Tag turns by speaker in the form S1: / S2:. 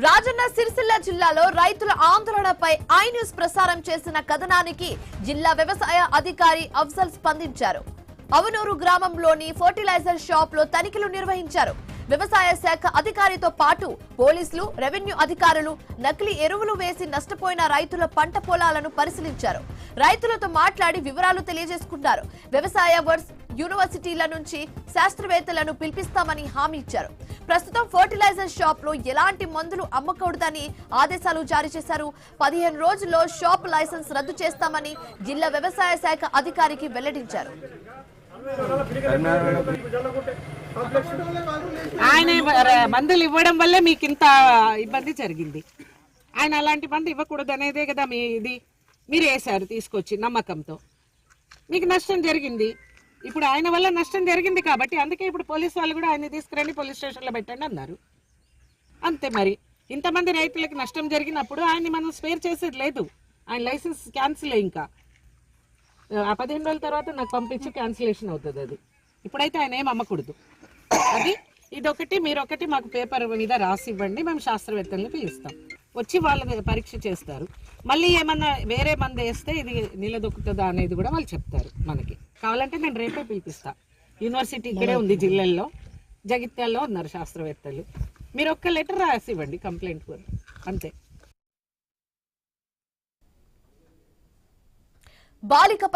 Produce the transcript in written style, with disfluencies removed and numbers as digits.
S1: రాజన్న సిరిసిల్ల జిల్లాలో రైతుల ఆందోళనపై I news ప్రసారం చేసిన కథనానికి జిల్లా వ్యవసాయ అధికారి అఫ్జల్ స్పందించారు. అవనూరు గ్రామంలోని ఫర్టిలైజర్ షాప్ లో తనిఖీలు నిర్వహించారు. వ్యవసాయ శాఖ అధికారితో పాటు పోలీసులు, రెవెన్యూ అధికారులు నకిలీ ఎరువులు వేసి నష్టపోయిన రైతుల పంట పొలాలను పరిశీలించారు. రైతులతో మాట్లాడి వివరాలు తెలియజేసుకున్నారు. వ్యవసాయ యూనివర్సిటీల నుంచి శాస్త్రవేత్తలను పిలిపిస్తామని హామీ ఇచ్చారు. ప్రస్తుతం ఫర్టిలైజర్ షాప్ లో ఎలాంటి మందులు అమ్మకూడదని ఆదేశాలు జారీ చేశారు. 15 రోజుల్లో షాప్ లైసెన్స్ రద్దు చేస్తామని జిల్లా వ్యవసాయ శాఖ అధికారికి వెల్లడించారు.
S2: ఆయన మందులు ఇవ్వడం వల్లే మీకు ఇంత ఇబ్బంది జరిగింది. ఆయన అలాంటి మందు ఇవ్వకూడదు అనేదే కదా మీరు వేశారు తీసుకొచ్చి నమ్మకంతో. మీకు నష్టం జరిగింది. ఇప్పుడు ఆయన వల్ల నష్టం జరిగింది కాబట్టి అందుకే ఇప్పుడు పోలీసు వాళ్ళు కూడా ఆయన తీసుకురండి, పోలీస్ స్టేషన్లో పెట్టండి అన్నారు. అంతే. మరి ఇంతమంది రైతులకు నష్టం జరిగినప్పుడు ఆయన్ని మనం స్పేర్ చేసేది లేదు. ఆయన లైసెన్స్ క్యాన్సిల్ ఇంకా 15 రోజుల తర్వాత నాకు పంపించి క్యాన్సిలేషన్ అవుతుంది. అది ఇప్పుడైతే ఆయన ఏం అమ్మకూడదు. అది ఇదొకటి, మీరొకటి మాకు పేపర్ మీద రాసి ఇవ్వండి, మేము శాస్త్రవేత్తల్ని పిలుస్తాం. వచ్చి వాళ్ళ పరీక్ష చేస్తారు. మళ్ళీ ఏమన్నా వేరే మంది వేస్తే ఇది నిలదొక్కుతుందా అనేది కూడా వాళ్ళు చెప్తారు మనకి. కావాలంటే నేను రేపే పిలిపిస్తా. యూనివర్సిటీ ఇక్కడే ఉంది, జిల్లాల్లో జగిత్యాల్లో ఉన్నారు శాస్త్రవేత్తలు. మీరు ఒక్క లెటర్ రాసి ఇవ్వండి కంప్లైంట్ కూడా, అంతే.
S1: బాలికపై